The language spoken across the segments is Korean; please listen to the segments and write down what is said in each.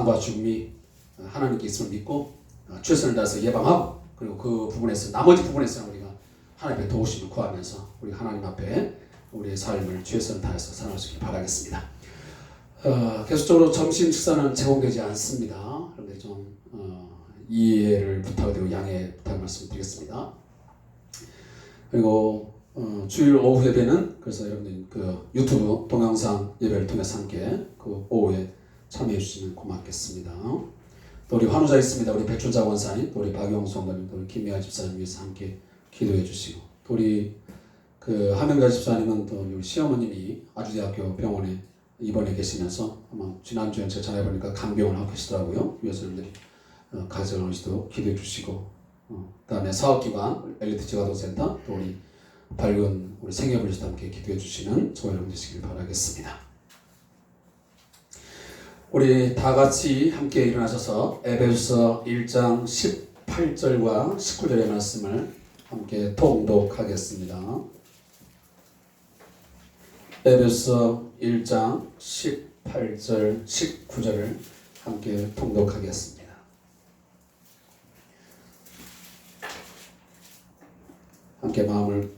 고난과 죽음이 하나님께 있음을 믿고 최선을 다해서 예방하고, 그리고 그 부분에서 나머지 부분에서는 우리가 하나님의 도우심을 구하면서 우리 하나님 앞에 우리의 삶을 최선을 다해서 살아갈 수 있길 바라겠습니다. 계속적으로 점심 식사는 제공되지 않습니다. 그런데 좀 이해를 부탁드리고 양해 부탁 말씀드리겠습니다. 그리고 주일 오후 예배는 그래서 여러분들 그 유튜브 동영상 예배를 통해서 함께 그 오후에 참여해 주시면 고맙겠습니다. 또 우리 환우자 있습니다. 우리 백준자 원사님, 또 우리 박영수 성도님, 또 우리 김미아 집사님 위해서 함께 기도해 주시고, 또 우리 그 하명자 집사님은 또 우리 시어머님이 아주대학교 병원에 입원해 계시면서 아마 지난주에 제가 전화해보니까 간병을 하고 계시더라고요. 위에서님들이 가정을 오시도록 기도해 주시고, 그다음에 사업기관 엘리트 지가동센터, 또 우리 밝은 우리 생애분리도 함께 기도해 주시는 저와 여러분 되시길 바라겠습니다. 우리 다 같이 함께 일어나셔서 에베소서 1장 18절과 19절의 말씀을 함께 통독하겠습니다. 에베소서 1장 18절 19절을 함께 통독하겠습니다. 함께 마음을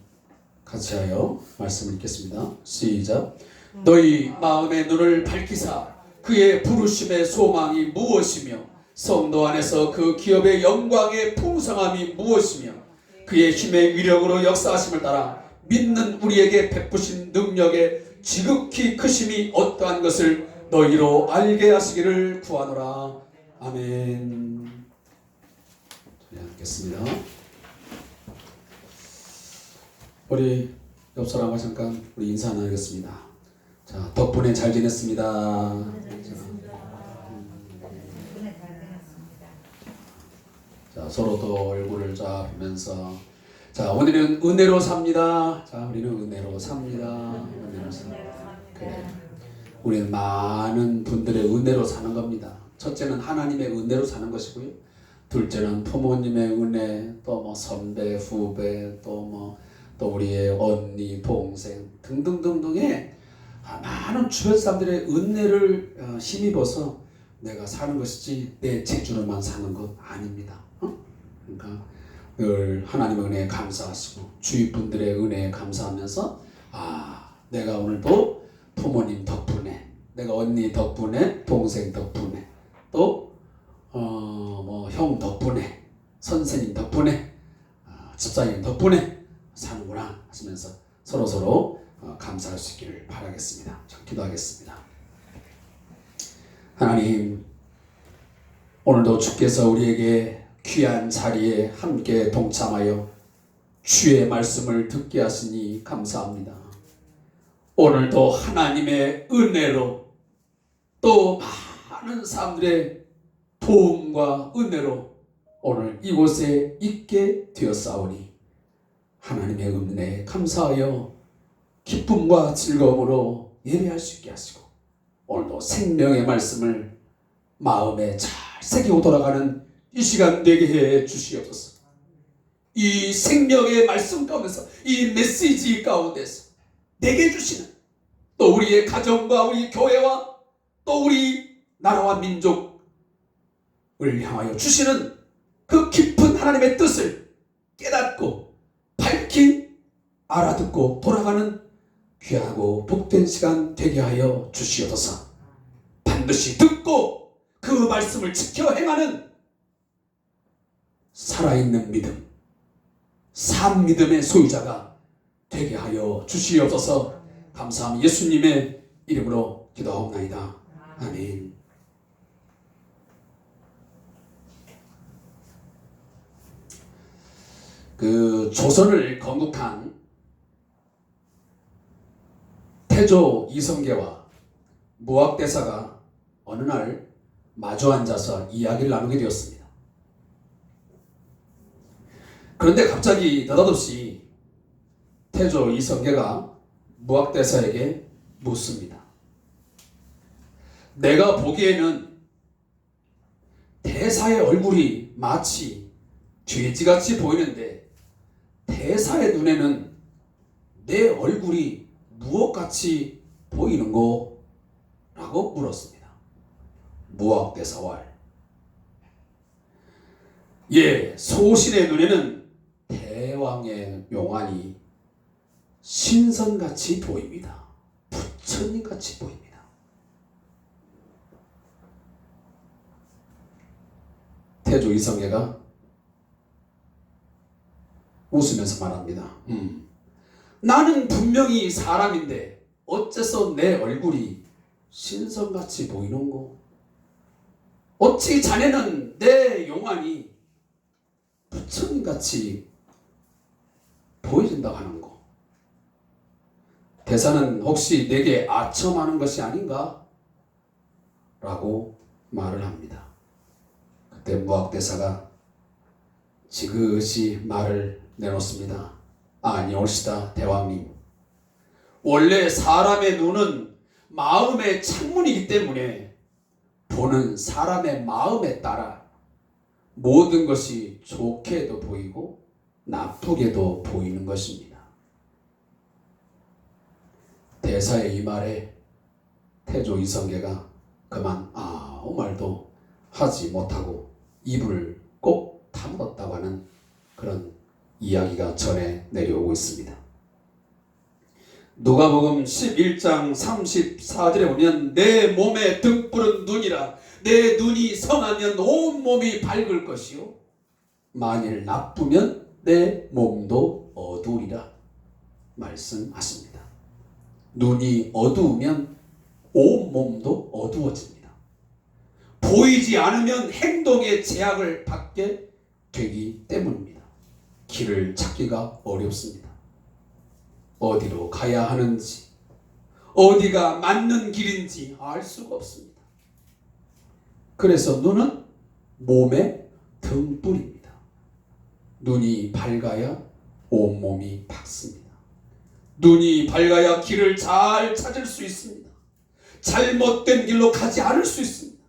같이하여 말씀을 읽겠습니다. 시작. 너희 마음의 눈을 밝히사 그의 부르심의 소망이 무엇이며 성도 안에서 그 기업의 영광의 풍성함이 무엇이며 그의 힘의 위력으로 역사하심을 따라 믿는 우리에게 베푸신 능력의 지극히 크심이 어떠한 것을 너희로 알게 하시기를 구하노라. 아멘. 하겠습니다. 우리 옆 사람과 잠깐 우리 인사 나누겠습니다. 자, 덕분에 잘 지냈습니다. 자, 서로 또 얼굴을 쫙 보면서, 자, 오늘은 은혜로 삽니다. 자, 우리는 은혜로 삽니다. 은혜로 삽니다. 그래. 우리는 많은 분들의 은혜로 사는 겁니다. 첫째는 하나님의 은혜로 사는 것이고요. 둘째는 부모님의 은혜, 또 뭐 선배, 후배, 또 우리의 언니, 동생 등등등등의 많은 주변 사람들의 은혜를 힘입어서 내가 사는 것이지 내 재주로만 사는 것 아닙니다. 그러니까 늘 하나님의 은혜에 감사하시고 주위 분들의 은혜에 감사하면서 내가 오늘도 부모님 덕분에, 내가 언니 덕분에, 동생 덕분에, 또 형 덕분에, 선생님 덕분에, 집사님 덕분에 사는구나 하시면서 서로 감사할 수 있기를 바라겠습니다. 자, 기도하겠습니다. 하나님, 오늘도 주께서 우리에게 귀한 자리에 함께 동참하여 주의 말씀을 듣게 하시니 감사합니다. 오늘도 하나님의 은혜로 또 많은 사람들의 도움과 은혜로 오늘 이곳에 있게 되었사오니 하나님의 은혜에 감사하여 기쁨과 즐거움으로 예배할 수 있게 하시고, 오늘도 생명의 말씀을 마음에 잘 새기고 돌아가는 이 시간 되게 해 주시옵소서. 이 생명의 말씀 가운데서, 이 메시지 가운데서 내게 주시는, 또 우리의 가정과 우리 교회와 또 우리 나라와 민족을 향하여 주시는 그 깊은 하나님의 뜻을 깨닫고 밝히 알아듣고 돌아가는 귀하고 복된 시간 되게 하여 주시옵소서. 반드시 듣고 그 말씀을 지켜 행하는 살아있는 믿음, 산 믿음의 소유자가 되게 하여 주시옵소서. 감사합니다. 예수님의 이름으로 기도하옵나이다. 아멘. 그 조선을 건국한 태조 이성계와 무학대사가 어느 날 마주 앉아서 이야기를 나누게 되었습니다. 그런데 갑자기 느닷없이 태조 이성계가 무학대사에게 묻습니다. 내가 보기에는 대사의 얼굴이 마치 돼지같이 보이는데 대사의 눈에는 내 얼굴이 무엇같이 보이는 거? 라고 물었습니다. 무학대사왈. 예, 소신의 눈에는 대왕의 용안이 신선같이 보입니다. 부처님같이 보입니다. 태조 이성계가 웃으면서 말합니다. 나는 분명히 사람인데 어째서 내 얼굴이 신선같이 보이는고? 어찌 자네는 내 용안이 부처님같이 보여진다고 하는고? 대사는 혹시 내게 아첨하는 것이 아닌가? 라고 말을 합니다. 그때 무학대사가 지그시 말을 내놓습니다. 아니올시다 대왕님. 원래 사람의 눈은 마음의 창문이기 때문에 보는 사람의 마음에 따라 모든 것이 좋게도 보이고 나쁘게도 보이는 것입니다. 대사의 이 말에 태조 이성계가 그만 아무 말도 하지 못하고 입을 꼭 다물었다고 하는 그런 이야기가 전해 내려오고 있습니다. 누가복음 11장 34절에 보면 내 몸에 등불은 눈이라. 내 눈이 선하면 온 몸이 밝을 것이요 만일 나쁘면 내 몸도 어두우리라 말씀하십니다. 눈이 어두우면 온 몸도 어두워집니다. 보이지 않으면 행동의 제약을 받게 되기 때문입니다. 길을 찾기가 어렵습니다. 어디로 가야 하는지, 어디가 맞는 길인지 알 수가 없습니다. 그래서 눈은 몸의 등불입니다. 눈이 밝아야 온몸이 밝습니다. 눈이 밝아야 길을 잘 찾을 수 있습니다. 잘못된 길로 가지 않을 수 있습니다.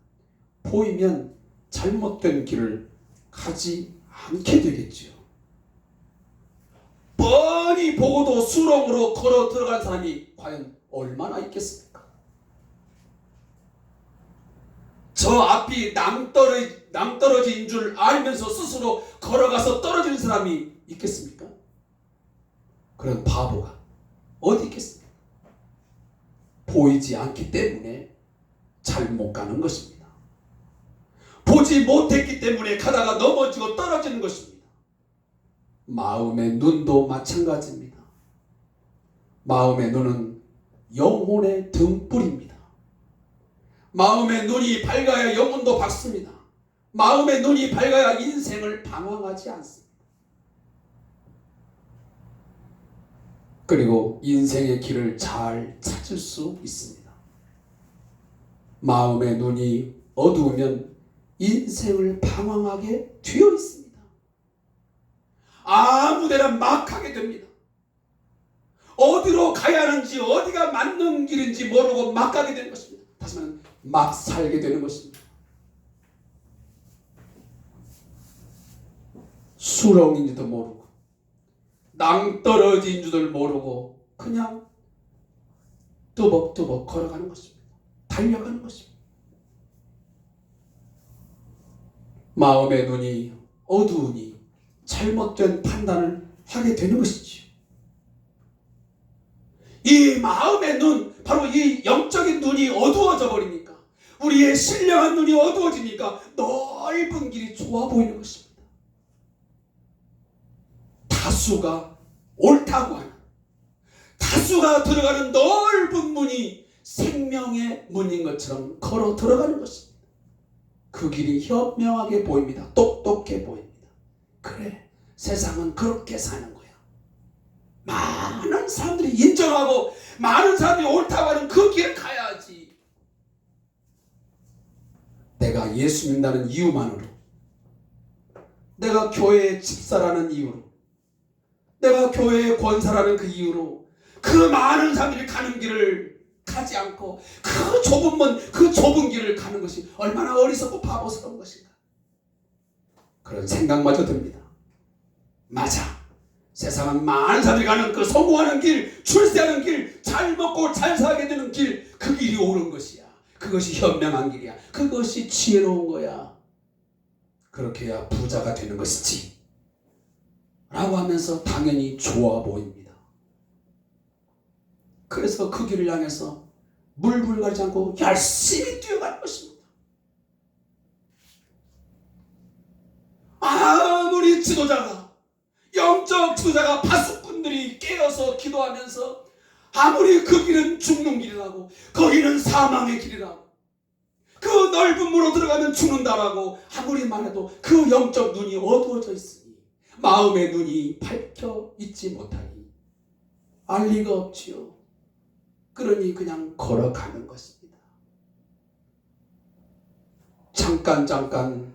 보이면 잘못된 길을 가지 않게 되겠지요. 뻔히 보고도 수렁으로 걸어 들어간 사람이 과연 얼마나 있겠습니까? 저 앞이 낭떠러지인 줄 알면서 스스로 걸어가서 떨어지는 사람이 있겠습니까? 그런 바보가 어디 있겠습니까? 보이지 않기 때문에 잘못 가는 것입니다. 보지 못했기 때문에 가다가 넘어지고 떨어지는 것입니다. 마음의 눈도 마찬가지입니다. 마음의 눈은 영혼의 등불입니다. 마음의 눈이 밝아야 영혼도 밝습니다. 마음의 눈이 밝아야 인생을 방황하지 않습니다. 그리고 인생의 길을 잘 찾을 수 있습니다. 마음의 눈이 어두우면 인생을 방황하게 되어 있습니다. 아무데나 막 하게 됩니다. 어디로 가야 하는지 어디가 맞는 길인지 모르고 막 가게 되는 것입니다. 다시 말하면 막 살게 되는 것입니다. 수렁인지도 모르고 낭떠러지인 줄도 모르고 그냥 뚜벅뚜벅 걸어가는 것입니다. 달려가는 것입니다. 마음의 눈이 어두우니 잘못된 판단을 하게 되는 것이지요. 이 마음의 눈, 바로 이 영적인 눈이 어두워져 버리니까, 우리의 신령한 눈이 어두워지니까 넓은 길이 좋아 보이는 것입니다. 다수가 옳다고 하는, 다수가 들어가는 넓은 문이 생명의 문인 것처럼 걸어 들어가는 것입니다. 그 길이 현명하게 보입니다. 똑똑해 보입니다. 그래, 세상은 그렇게 사는 거야. 많은 사람들이 인정하고 많은 사람들이 옳다고 하는 그 길을 가야지. 내가 예수 믿는다는 이유만으로, 내가 교회의 집사라는 이유로, 내가 교회의 권사라는 그 이유로 그 많은 사람들이 가는 길을 가지 않고 그 좁은 문, 그 좁은 길을 가는 것이 얼마나 어리석고 바보스러운 것인가. 그런 생각마저 듭니다. 맞아. 세상은 많은 사람들이 가는 그 성공하는 길, 출세하는 길, 잘 먹고 잘 살게 되는 길, 그 길이 옳은 것이야. 그것이 현명한 길이야. 그것이 지혜로운 거야. 그렇게 해야 부자가 되는 것이지 라고 하면서 당연히 좋아 보입니다. 그래서 그 길을 향해서 물불 가리지 않고 열심히 뛰어가는 것입니다. 아무리 지도자가, 영적 지도자가 파수꾼들이 깨어서 기도하면서 아무리 그 길은 죽는 길이라고, 거기는 사망의 길이라고, 그 넓은 물로 들어가면 죽는다라고 아무리 말해도 그 영적 눈이 어두워져 있으니, 마음의 눈이 밝혀 있지 못하니 알 리가 없지요. 그러니 그냥 걸어가는 것입니다. 잠깐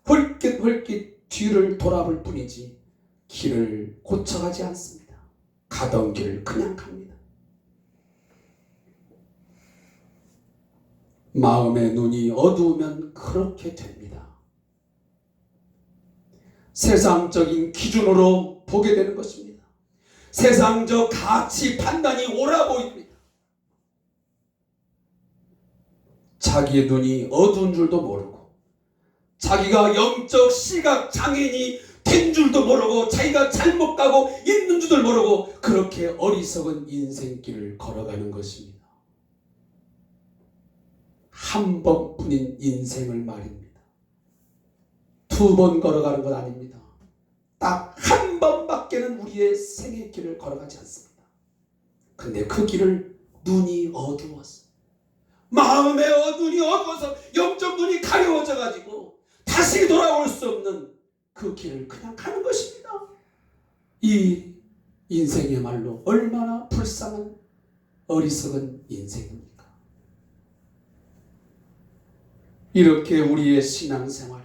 헐깃 뒤를 돌아볼 뿐이지 길을 고쳐가지 않습니다. 가던 길을 그냥 갑니다. 마음의 눈이 어두우면 그렇게 됩니다. 세상적인 기준으로 보게 되는 것입니다. 세상적 가치 판단이 옳아 보입니다. 자기의 눈이 어두운 줄도 모르고, 자기가 영적 시각 장애인이 된 줄도 모르고, 자기가 잘못 가고 있는 줄도 모르고 그렇게 어리석은 인생길을 걸어가는 것입니다. 한 번뿐인 인생을 말입니다. 2번 걸어가는 건 아닙니다. 딱 한 번밖에는 우리의 생의 길을 걸어가지 않습니다. 근데 그 길을 눈이 어두워서, 마음의 눈이 어두워서 영적 눈이 가려워져 가지고 다시 돌아올 수 없는 그 길을 그냥 가는 것입니다. 이 인생이야말로 얼마나 불쌍한 어리석은 인생입니까? 이렇게 우리의 신앙생활에,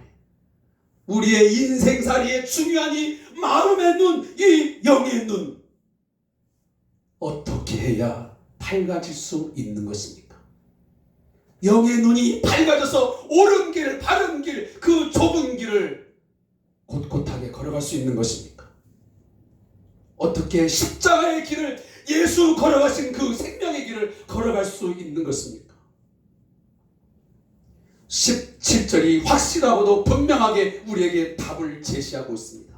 우리의 인생살이에 중요한 이 마음의 눈, 이 영의 눈, 어떻게 해야 밝아질 수 있는 것입니까? 영의 눈이 밝아져서 옳은 길, 바른 길, 그 좁은 길을 곳곳하게 걸어갈 수 있는 것입니까? 어떻게 십자가의 길을, 예수 걸어가신 그 생명의 길을 걸어갈 수 있는 것입니까? 17절이 확실하고도 분명하게 우리에게 답을 제시하고 있습니다.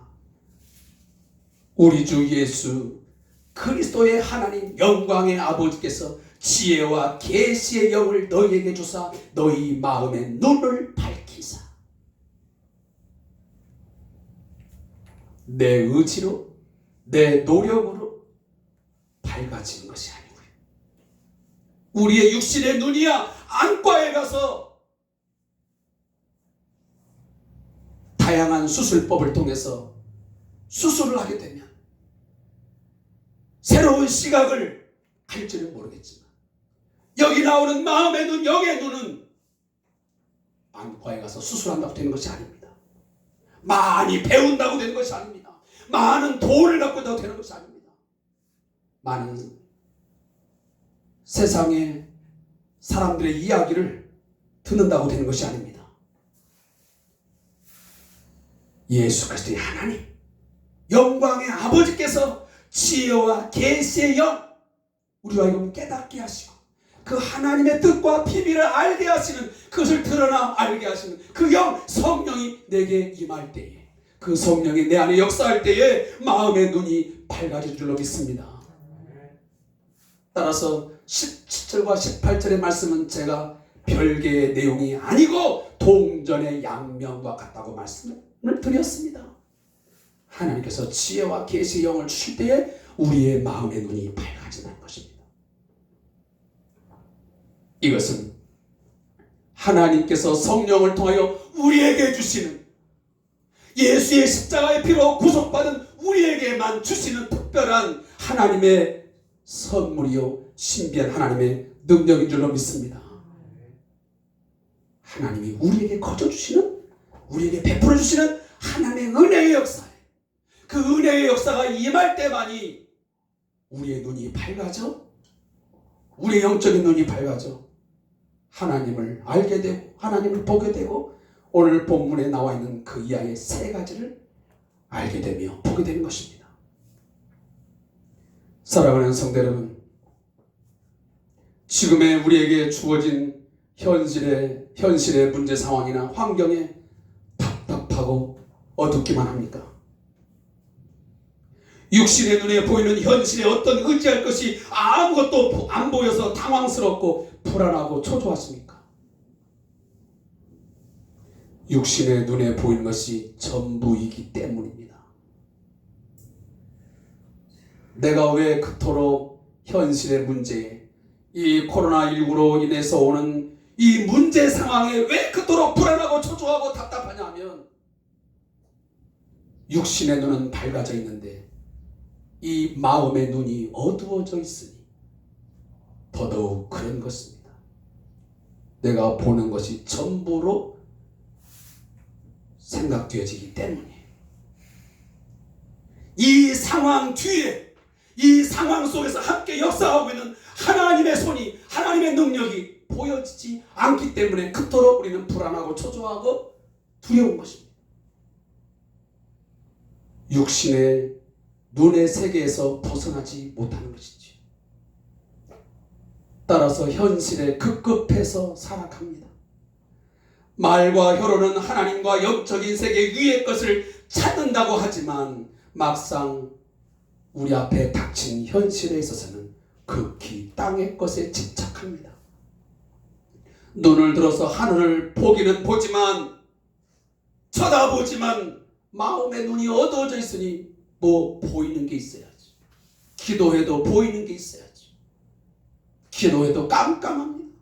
우리 주 예수 그리스도의 하나님 영광의 아버지께서 지혜와 계시의 영을 너희에게 주사 너희 마음의 눈을 밝히사. 내 의지로, 내 노력으로 밝아지는 것이 아니고요. 우리의 육신의 눈이야 안과에 가서 다양한 수술법을 통해서 수술을 하게 되면 새로운 시각을 할지는 모르겠지만, 여기 나오는 마음의 눈, 영의 눈은 안과에 가서 수술한다고 되는 것이 아닙니다. 많이 배운다고 되는 것이 아닙니다. 많은 돈을 갖고 있다고 되는 것이 아닙니다. 많은 세상의 사람들의 이야기를 듣는다고 되는 것이 아닙니다. 예수 그리스도의 하나님, 영광의 아버지께서 지혜와 계시의 영, 우리와 이걸 깨닫게 하시고 그 하나님의 뜻과 비밀을 알게 하시는, 그것을 드러나 알게 하시는 그 영, 성령이 내게 임할 때에, 그 성령이 내 안에 역사할 때에 마음의 눈이 밝아질 줄로 믿습니다. 따라서 17절과 18절의 말씀은 제가 별개의 내용이 아니고 동전의 양면과 같다고 말씀을 드렸습니다. 하나님께서 지혜와 계시의 영을 주실 때에 우리의 마음의 눈이 밝아지는 것입니다. 이것은 하나님께서 성령을 통하여 우리에게 주시는, 예수의 십자가의 피로 구속받은 우리에게만 주시는 특별한 하나님의 선물이요 신비한 하나님의 능력인 줄로 믿습니다. 하나님이 우리에게 거저주시는, 우리에게 베풀어 주시는 하나님의 은혜의 역사에, 그 은혜의 역사가 임할 때만이 우리의 눈이 밝아져, 우리의 영적인 눈이 밝아져 하나님을 알게 되고 하나님을 보게 되고 오늘 본문에 나와 있는 그 이하의 세 가지를 알게 되며 보게 되는 것입니다. 사랑하는 성도 여러분, 지금의 우리에게 주어진 현실의 문제 상황이나 환경에 답답하고 어둡기만 합니까? 육신의 눈에 보이는 현실에 어떤 의지할 것이 아무것도 안 보여서 당황스럽고 불안하고 초조하십니까? 육신의 눈에 보이는 것이 전부이기 때문입니다. 내가 왜 그토록 현실의 문제에, 이 코로나19로 인해서 오는 이 문제 상황에 왜 그토록 불안하고 초조하고 답답하냐 하면 육신의 눈은 밝아져 있는데 이 마음의 눈이 어두워져 있으니 더더욱 그런 것입니다. 내가 보는 것이 전부로 생각되어지기 때문에 이 상황 뒤에, 이 상황 속에서 함께 역사하고 있는 하나님의 손이, 하나님의 능력이 보여지지 않기 때문에 그토록 우리는 불안하고 초조하고 두려운 것입니다. 육신의 눈의 세계에서 벗어나지 못하는 것이지. 따라서 현실에 급급해서 살아갑니다. 말과 혀로는 하나님과 영적인 세계 위의 것을 찾는다고 하지만 막상 우리 앞에 닥친 현실에 있어서는 극히 땅의 것에 집착합니다. 눈을 들어서 하늘을 보기는 보지만, 쳐다보지만 마음의 눈이 어두워져 있으니 뭐 보이는 게 있어야지. 기도해도 보이는 게 있어야지. 기도해도 깜깜합니다.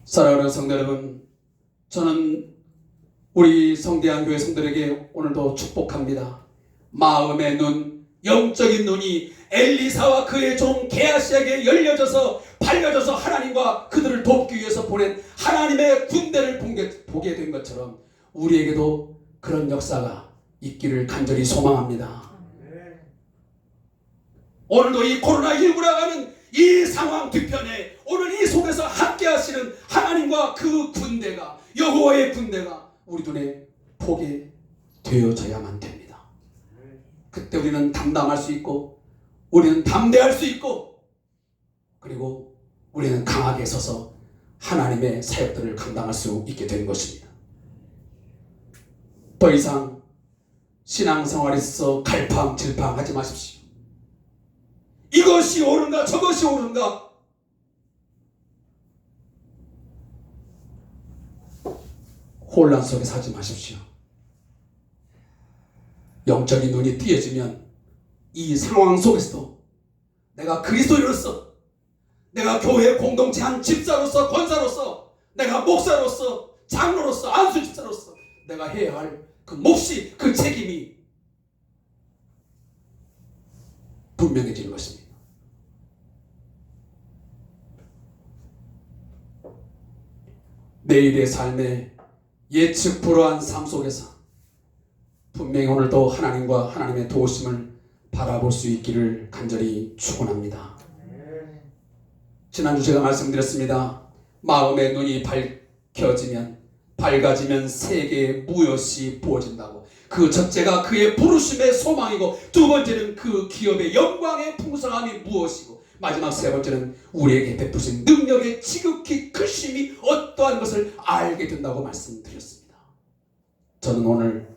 사랑하는 성도 여러분, 저는 우리 성대한 교회 성도들에게 오늘도 축복합니다. 마음의 눈, 영적인 눈이 엘리사와 그의 종 게하시에게 열려져서 밝혀져서 하나님과 그들을 돕기 위해서 보낸 하나님의 군대를 보게 된 것처럼 우리에게도 그런 역사가 있기를 간절히 소망합니다. 오늘도 이 코로나19라고 하는 이 상황 뒤편에 오늘 이 속에서 함께 하시는 하나님과 그 군대가, 여호와의 군대가 우리 눈에 보게 되어져야만 됩니다. 그때 우리는 담당할 수 있고, 우리는 담대할 수 있고, 그리고 우리는 강하게 서서 하나님의 사역들을 감당할 수 있게 된 것입니다. 더 이상 신앙생활에서 갈팡질팡하지 마십시오. 이것이 옳은가 저것이 옳은가, 혼란 속에 사지 마십시오. 영적인 눈이 띄어지면 이 상황 속에서도 내가 그리스도인으로서, 내가 교회 공동체 한 집사로서, 권사로서, 내가 목사로서, 장로로서, 안수 집사로서 내가 해야 할 그 몫이, 그 책임이 분명해지는 것입니다. 내일의 삶에 예측 불허한 삶 속에서 분명히 오늘도 하나님과 하나님의 도우심을 바라볼 수 있기를 간절히 축원합니다. 지난주 제가 말씀드렸습니다. 마음의 눈이 밝아지면 세계에 무엇이 부어진다고. 그 첫째가 그의 부르심의 소망이고, 두 번째는 그 기업의 영광의 풍성함이 무엇이고, 마지막 세 번째는 우리에게 베푸신 능력의 지극히 크심이 어떠한 것을 알게 된다고 말씀드렸습니다. 저는 오늘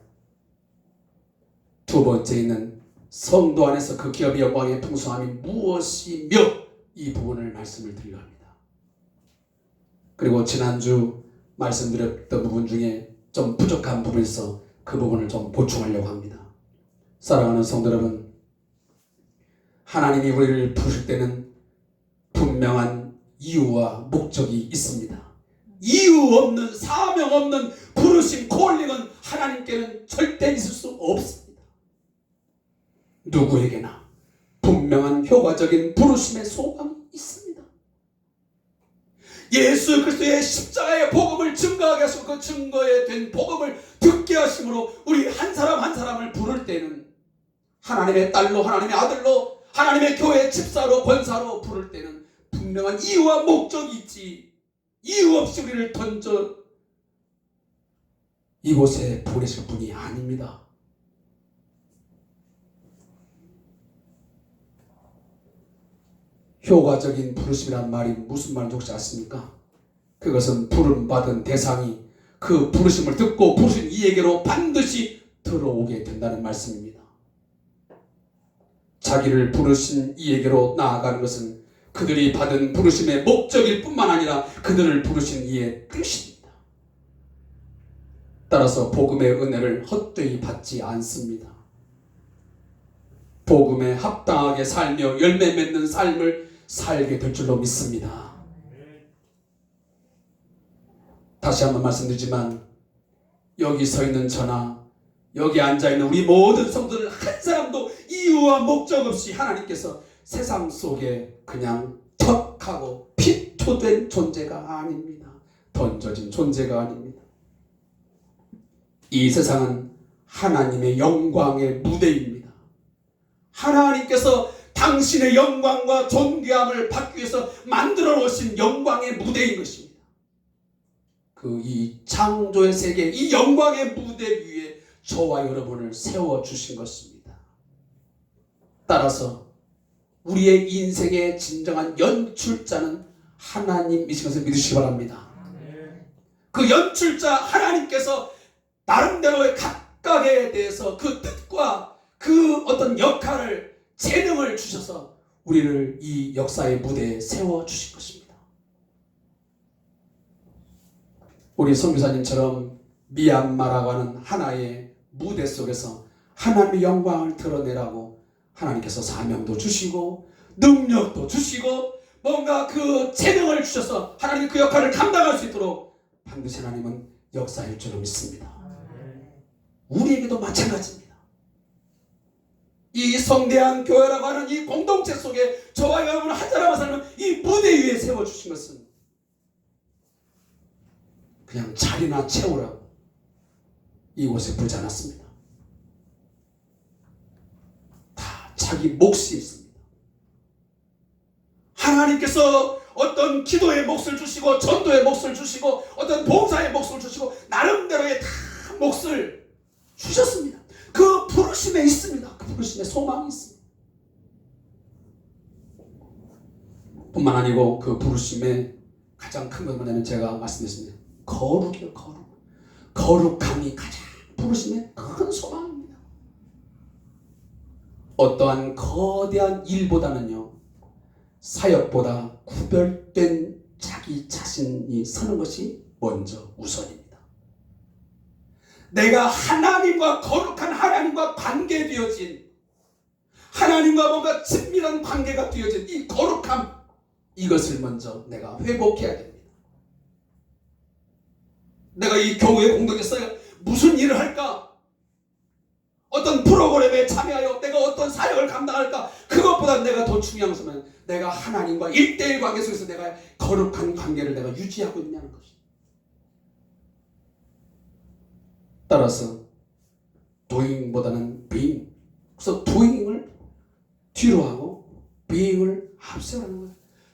두 번째 있는 성도 안에서 그 기업의 영광의 풍성함이 무엇이며, 이 부분을 말씀을 드리려 합니다. 그리고 지난주 말씀드렸던 부분 중에 좀 부족한 부분이 있어 그 부분을 좀 보충하려고 합니다. 사랑하는 성도 여러분, 하나님이 우리를 부르실 때는 분명한 이유와 목적이 있습니다. 이유 없는, 사명 없는 부르심, 콜링은 하나님께는 절대 있을 수 없습니다. 누구에게나 분명한 효과적인 부르심의 소망이 있습니다. 예수 그리스도의 십자가의 복음을 증거하게 하시고, 그 증거에 된 복음을 듣게 하심으로 우리 한 사람 한 사람을 부를 때는 하나님의 딸로, 하나님의 아들로, 하나님의 교회 집사로, 권사로 부를 때는 분명한 이유와 목적이 있지, 이유 없이 우리를 던져 이곳에 보내실 분이 아닙니다. 효과적인 부르심이란 말이 무슨 말인지 혹시 아십니까? 그것은 부름받은 대상이 그 부르심을 듣고 부르신 이에게로 반드시 들어오게 된다는 말씀입니다. 자기를 부르신 이에게로 나아가는 것은 그들이 받은 부르심의 목적일 뿐만 아니라 그들을 부르신 이의 뜻입니다. 따라서 복음의 은혜를 헛되이 받지 않습니다. 복음에 합당하게 살며 열매 맺는 삶을 살게 될 줄로 믿습니다. 다시 한번 말씀드리지만 여기 서 있는 저나 여기 앉아있는 우리 모든 성도들 한 사람도 이유와 목적 없이 하나님께서 세상 속에 그냥 턱하고 피투된 존재가 아닙니다. 던져진 존재가 아닙니다. 이 세상은 하나님의 영광의 무대입니다. 하나님께서 당신의 영광과 존귀함을 받기 위해서 만들어 놓으신 영광의 무대인 것입니다. 그 이 창조의 세계, 이 영광의 무대 위에 저와 여러분을 세워주신 것입니다. 따라서 우리의 인생의 진정한 연출자는 하나님이신 것을 믿으시기 바랍니다. 그 연출자 하나님께서 나름대로의 각각에 대해서 그 뜻과 그 어떤 역할을, 재능을 주셔서 우리를 이 역사의 무대에 세워주신 것입니다. 우리 선교사님처럼 미얀마라고 하는 하나의 무대 속에서 하나님의 영광을 드러내라고 하나님께서 사명도 주시고 능력도 주시고 뭔가 그 재능을 주셔서 하나님 그 역할을 감당할 수 있도록 반드시 하나님은 역사일 줄로 믿습니다. 우리에게도 마찬가지입니다. 이 성대한 교회라고 하는 이 공동체 속에 저와 여러분 한 사람 한 사람은 이 무대 위에 세워주신 것은 그냥 자리나 채우라고 이곳에 부르지 않았습니다. 다 자기 몫이 있습니다. 하나님께서 어떤 기도의 몫을 주시고 전도의 몫을 주시고 어떤 봉사의 몫을 주시고 나름대로의 다 몫을 주셨습니다. 그 부르심에 있습니다. 그 부르심에 소망이 있습니다. 뿐만 아니고 그 부르심의 가장 큰 건 뭐냐면 제가 말씀드렸습니다. 거룩이요, 거룩. 거룩함이 가장 부르심의 큰 소망입니다. 어떠한 거대한 일보다는요, 사역보다 구별된 자기 자신이 서는 것이 먼저 우선입니다. 내가 하나님과 거룩한 하나님과 관계되어진, 하나님과 뭔가 친밀한 관계가 되어진 이 거룩함, 이것을 먼저 내가 회복해야 됩니다. 내가 이 교회 공동체에서 무슨 일을 할까? 어떤 프로그램에 참여하여 내가 어떤 사역을 감당할까? 그것보다 내가 더 중요한 것은 내가 하나님과 1:1 관계 속에서 내가 거룩한 관계를 내가 유지하고 있냐는 것입니다. 따라서 doing보다는 being. 그래서 doing을 뒤로 하고 being을 앞세우라는 거예요.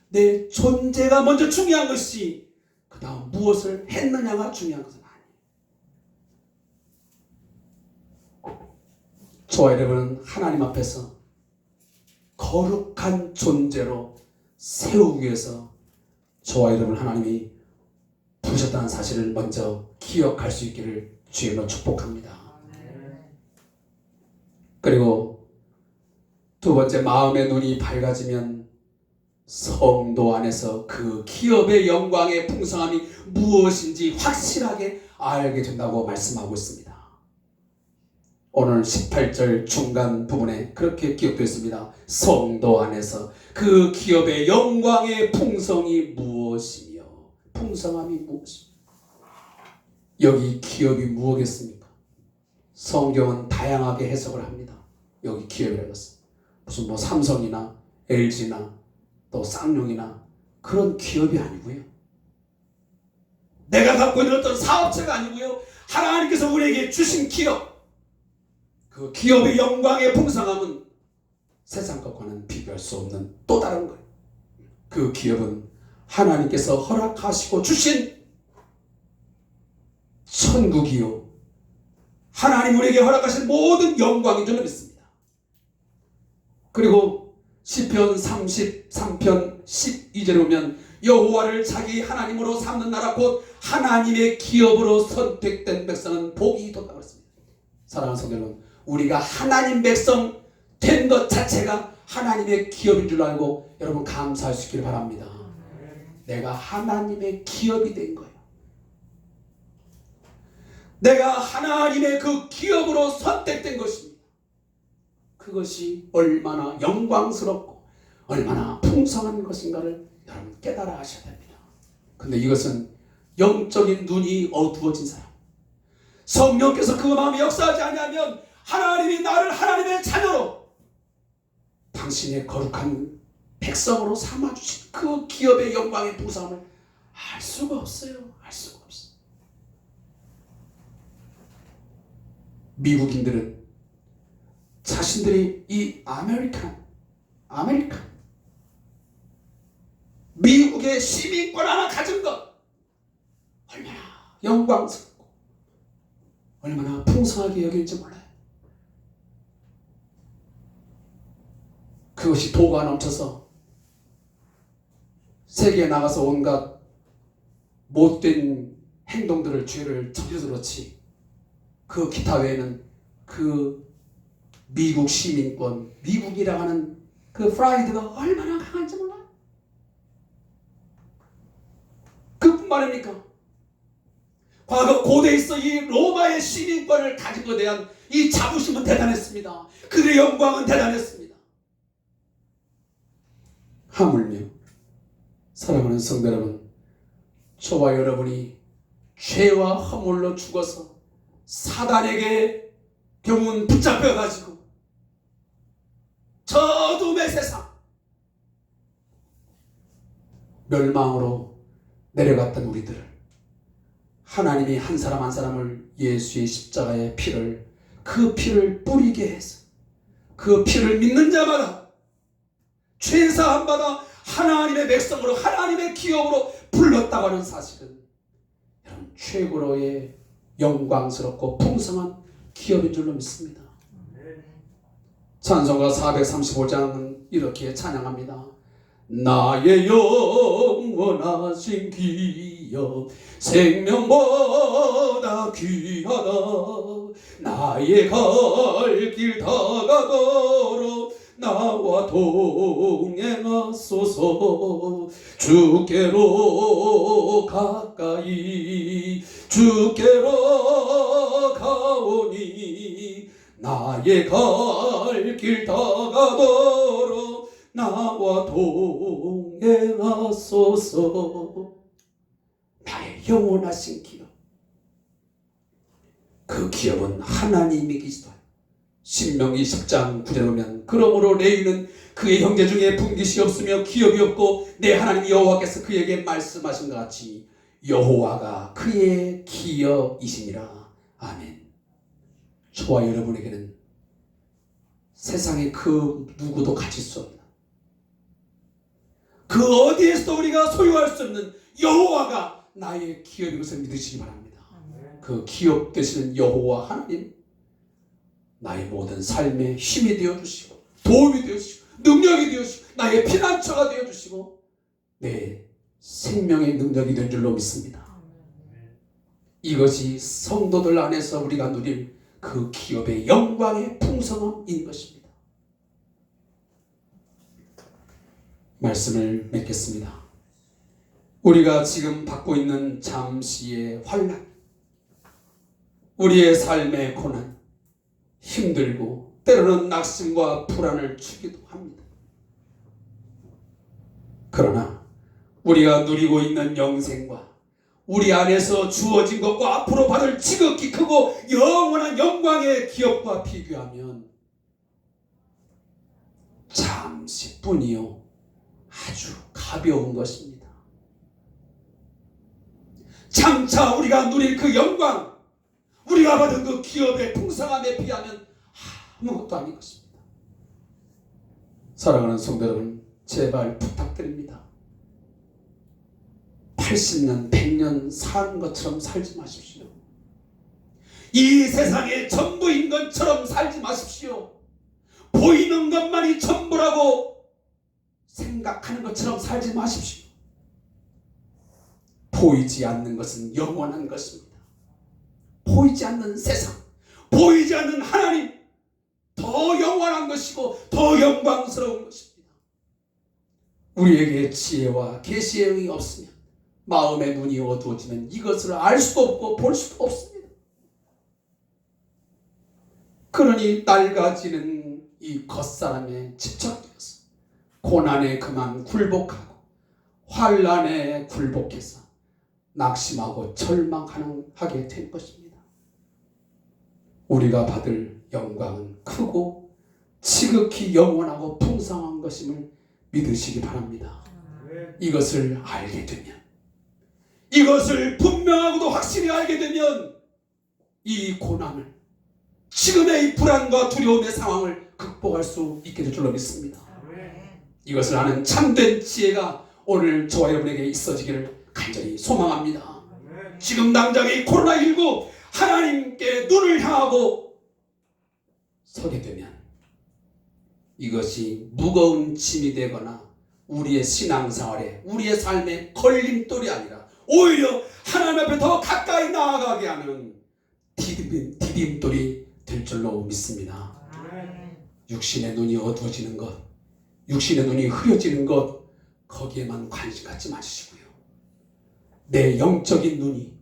내 존재가 먼저 중요한 것이 그 다음 무엇을 했느냐가 중요한 것은 아니에요. 저와 여러분은 하나님 앞에서 거룩한 존재로 세우기 위해서 저와 여러분 하나님이 부르셨다는 사실을 먼저 기억할 수 있기를 주님으로 축복합니다. 그리고 두 번째, 마음의 눈이 밝아지면 성도 안에서 그 기업의 영광의 풍성함이 무엇인지 확실하게 알게 된다고 말씀하고 있습니다. 오늘 18절 중간 부분에 그렇게 기록되어 있습니다. 성도 안에서 그 기업의 영광의 풍성이 무엇이며 풍성함이 무엇이며. 여기 기업이 무엇이겠습니까? 성경은 다양하게 해석을 합니다. 여기 기업이라고 했어요. 무슨 뭐 삼성이나 LG나 또 쌍용이나 그런 기업이 아니고요. 내가 갖고 있는 어떤 사업체가 아니고요. 하나님께서 우리에게 주신 기업, 그 기업의 영광의 풍성함은 세상 것과는 비교할 수 없는 또 다른 거예요. 그 기업은 하나님께서 허락하시고 주신 천국이요, 하나님 우리에게 허락하신 모든 영광인 줄로 믿습니다. 그리고 시편 33편 12절에 보면 여호와를 자기 하나님으로 삼는 나라 곧 하나님의 기업으로 선택된 백성은 복이 있다고 했습니다. 사랑하는 성도 여러분, 우리가 하나님 백성 된 것 자체가 하나님의 기업인 줄 알고 여러분 감사할 수 있기를 바랍니다. 내가 하나님의 기업이 된 거예요. 내가 하나님의 그 기업으로 선택된 것입니다. 그것이 얼마나 영광스럽고 얼마나 풍성한 것인가를 여러분 깨달아 하셔야 됩니다. 근데 이것은 영적인 눈이 어두워진 사람, 성령께서 그 마음에 역사하지 않으면 하나님이 나를 하나님의 자녀로 당신의 거룩한 백성으로 삼아주신 그 기업의 영광의 풍성함을 알 수가 없어요. 알 수가 없어요. 미국인들은 자신들이 이 아메리칸 미국의 시민권 하나 가진 것 얼마나 영광스럽고 얼마나 풍성하게 여길지 몰라요. 그것이 도가 넘쳐서 세계에 나가서 온갖 못된 행동들을 죄를 저질러서 그렇지 그 기타 외에는 그 미국 시민권, 미국이라고 하는 그 프라이드가 얼마나 강한지 몰라요. 그뿐만 아닙니까? 과거 고대에 있어 이 로마의 시민권을 가진 것에 대한 이 자부심은 대단했습니다. 그들의 영광은 대단했습니다. 하물며 사랑하는 성도 여러분, 저와 여러분이 죄와 허물로 죽어서 사단에게 결국은 붙잡혀가지고 저 어둠의 세상 멸망으로 내려갔던 우리들을 하나님이 한 사람 한 사람을 예수의 십자가의 피를 그 피를 뿌리게 해서 그 피를 믿는 자마다 죄사함 받아 하나님의 백성으로 하나님의 기업으로 불렀다고 하는 사실은 여러분 최고로의 영광스럽고 풍성한 기업인 줄로 믿습니다. 찬송가 435장은 이렇게 찬양합니다. 나의 영원하신 기업 생명보다 귀하다. 나의 갈 길 다가도록 나와 동행하소서. 주께로 가까이 주께로 가오니 나의 갈 길 다가도록 나와 동행하소서. 나의 영원하신 기업, 그 기업은 하나님이 계시다. 신명기 10장 9절에 보면 그러므로 레위는 그의 형제 중에 분깃이 없으며 기업이 없고 내 하나님 여호와께서 그에게 말씀하신 것 같이 여호와가 그의 기업이시니라. 아멘. 저와 여러분에게는 세상에 그 누구도 가질 수 없는, 그 어디에서도 우리가 소유할 수 없는 여호와가 나의 기업인 것을 믿으시기 바랍니다. 그 기업 되시는 여호와 하나님, 나의 모든 삶의 힘이 되어주시고 도움이 되어주시고 능력이 되어주시고 나의 피난처가 되어주시고 내 생명의 능력이 된 줄로 믿습니다. 이것이 성도들 안에서 우리가 누릴 그 기업의 영광의 풍성함인 것입니다. 말씀을 맺겠습니다. 우리가 지금 받고 있는 잠시의 환난, 우리의 삶의 고난, 힘들고 때로는 낙심과 불안을 주기도 합니다. 그러나 우리가 누리고 있는 영생과 우리 안에서 주어진 것과 앞으로 받을 지극히 크고 영원한 영광의 기업과 비교하면 잠시뿐이요 아주 가벼운 것입니다. 장차 우리가 누릴 그 영광, 우리가 받은 그 기업의 풍성함에 비하면 아무것도 아닌 것입니다. 사랑하는 성도 여러분, 제발 부탁드립니다. 80년, 100년 사는 것처럼 살지 마십시오. 이 세상의 전부인 것처럼 살지 마십시오. 보이는 것만이 전부라고 생각하는 것처럼 살지 마십시오. 보이지 않는 것은 영원한 것입니다. 보이지 않는 세상, 보이지 않는 하나님, 더 영원한 것이고 더 영광스러운 것입니다. 우리에게 지혜와 계시의 영이 없으면, 마음의 눈이 어두워지면 이것을 알 수도 없고 볼 수도 없습니다. 그러니 낡아지는 이 겉사람에 집착되어서 고난에 그만 굴복하고 환난에 굴복해서 낙심하고 절망하게 된 것입니다. 우리가 받을 영광은 크고 지극히 영원하고 풍성한 것임을 믿으시기 바랍니다. 이것을 알게 되면, 이것을 분명하고도 확실히 알게 되면 이 고난을, 지금의 이 불안과 두려움의 상황을 극복할 수 있게 될 줄로 믿습니다. 이것을 아는 참된 지혜가 오늘 저와 여러분에게 있어지기를 간절히 소망합니다. 지금 당장 이 코로나19 하나님께 눈을 향하고 서게 되면 이것이 무거운 짐이 되거나 우리의 신앙생활에, 우리의 삶의 걸림돌이 아니라 오히려 하나님 앞에 더 가까이 나아가게 하는 디딤돌이 될 줄로 믿습니다. 육신의 눈이 어두워지는 것, 육신의 눈이 흐려지는 것, 거기에만 관심 갖지 마시고요. 내 영적인 눈이,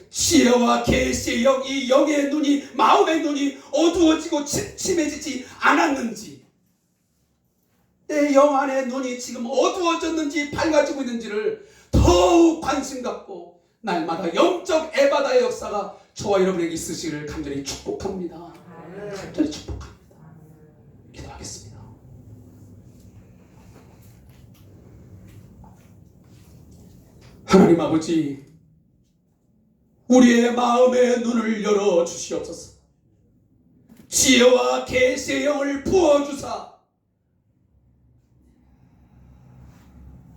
지혜와 계시의 영, 이 영의 눈이, 마음의 눈이 어두워지고 침침해지지 않았는지, 내 영 안의 눈이 지금 어두워졌는지 밝아지고 있는지를 더욱 관심 갖고 날마다 영적 에바다의 역사가 저와 여러분에게 있으시기를 간절히 축복합니다. 간절히 축복합니다. 기도하겠습니다. 하나님 아버지, 우리의 마음의 눈을 열어 주시옵소서. 지혜와 계시의 영을 부어주사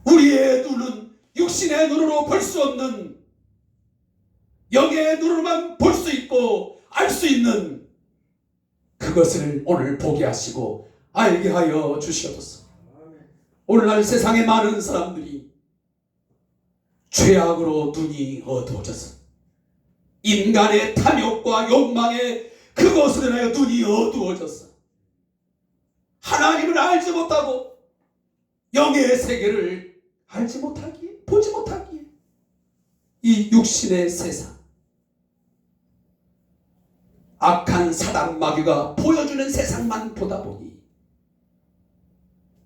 우리의 눈은 육신의 눈으로 볼 수 없는 영의 눈으로만 볼 수 있고 알 수 있는 그것을 오늘 보게 하시고 알게 하여 주시옵소서. 오늘날 세상에 많은 사람들이 죄악으로 눈이 어두워져서 인간의 탐욕과 욕망에 그것으로 인하여 눈이 어두워져서 하나님을 알지 못하고 영의 세계를 알지 못하기에, 보지 못하기에 이 육신의 세상, 악한 사단 마귀가 보여주는 세상만 보다 보니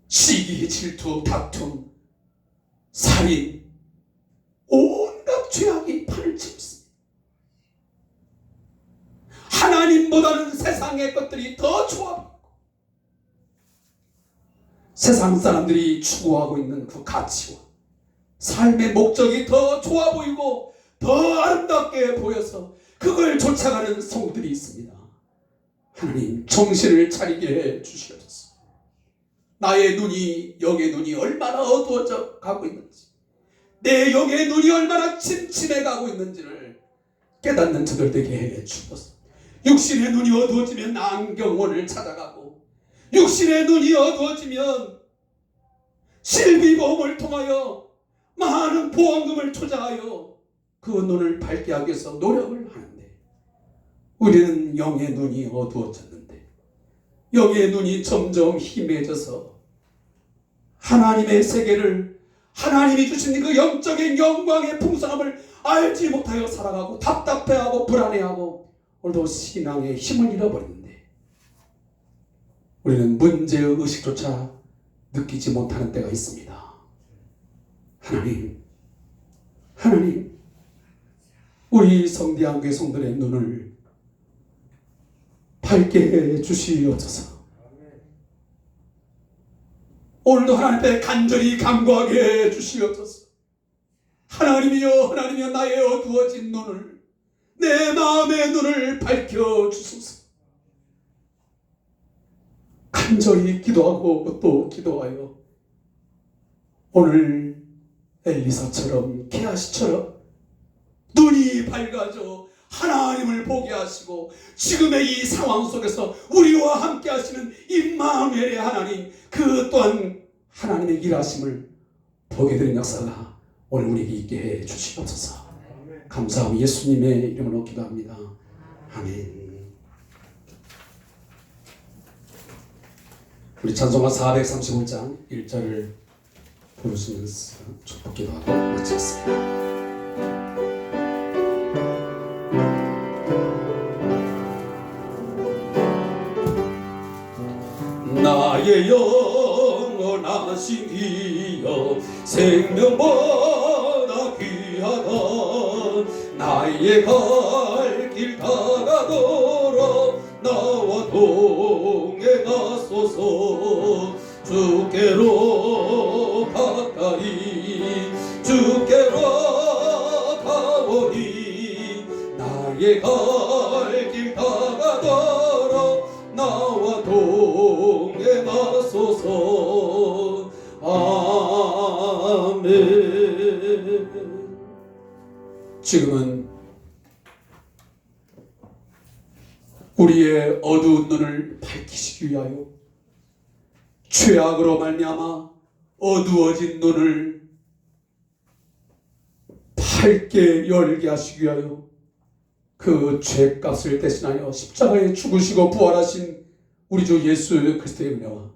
시기, 질투, 다툼, 살인, 온갖 죄악이 판을 치고 있습니다. 하나님보다는 세상의 것들이 더 좋아 보이고 세상 사람들이 추구하고 있는 그 가치와 삶의 목적이 더 좋아 보이고 더 아름답게 보여서 그걸 쫓아가는 성들이 있습니다. 하나님, 정신을 차리게 해 주시옵소서. 나의 눈이, 영의 눈이 얼마나 어두워져 가고 있는지, 내 영의 눈이 얼마나 침침해 가고 있는지를 깨닫는 저들 되게 해 주옵소서. 육신의 눈이 어두워지면 안경원을 찾아가고, 육신의 눈이 어두워지면 실비보험을 통하여 많은 보험금을 투자하여 그 눈을 밝게 하기 위해서 노력을 하는데, 우리는 영의 눈이 어두워졌는데 영의 눈이 점점 희미해져서 하나님의 세계를, 하나님이 주신 그 영적인 영광의 풍성함을 알지 못하여 살아가고 답답해하고 불안해하고 오늘도 신앙의 힘을 잃어버리는데, 우리는 문제의 의식조차 느끼지 못하는 때가 있습니다. 하나님, 우리 성대한교회 성도의 눈을 밝게 해 주시옵소서. 오늘도 하나님 앞에 간절히 간구하게 해 주시옵소서. 하나님이여 나의 어두워진 눈을, 내 마음의 눈을 밝혀 주소서. 간절히 기도하고 또 기도하여 오늘 엘리사처럼, 게하시처럼 눈이 밝아져 하나님을 보게 하시고 지금의 이 상황 속에서 우리와 함께 하시는 임마누엘의 하나님, 그 또한 하나님의 일하심을 보게 되는 역사가 오늘 우리에게 있게 해 주시옵소서. 감사하며 예수님의 이름으로 기도합니다. 아멘. 우리 찬송가 435장 1절을 부르시면서 축복 기도하고 마치겠습니다. 나의 영원하신 이여 생명보다 귀하다. 나의 갈 길 다가도록 나와 동행하소서. 주께로 가까이 주께로 가오니 나의 갈 길 다가도록 나와 동행하소서. 아멘. 지금은 우리의 어두운 눈을 밝히시기 위하여 죄악으로 말미암아 어두워진 눈을 밝게 열게 하시기 위하여 그 죄값을 대신하여 십자가에 죽으시고 부활하신 우리 주 예수 그리스도의 은혜와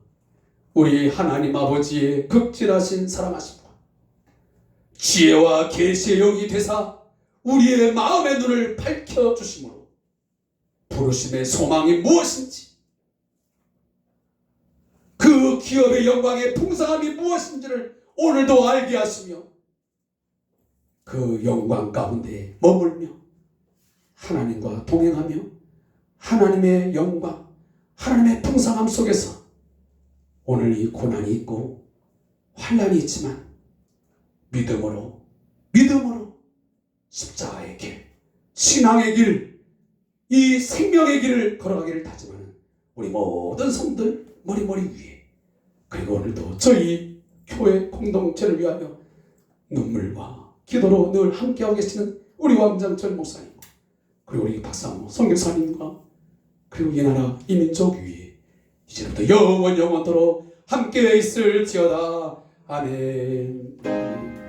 우리 하나님 아버지의 극진하신 사랑하심과 지혜와 계시의 영이 되사 우리의 마음의 눈을 밝혀주심으로 부르심의 소망이 무엇인지, 그 기업의 영광의 풍성함이 무엇인지를 오늘도 알게 하시며 그 영광 가운데 머물며 하나님과 동행하며 하나님의 영광, 하나님의 풍성함 속에서 오늘 이 고난이 있고 환난이 있지만 믿음으로 십자가의 길, 신앙의 길, 이 생명의 길을 걸어가기를 다짐하는 우리 모든 성들 머리 위에, 그리고 오늘도 저희 교회 공동체를 위하여 눈물과 기도로 늘 함께하고 계시는 우리 왕장철 목사님과 그리고 우리 박상호 선교사님과 그리고 이 나라 이 민족 위에 이제부터 영원토록 함께 있을지어다. 아멘.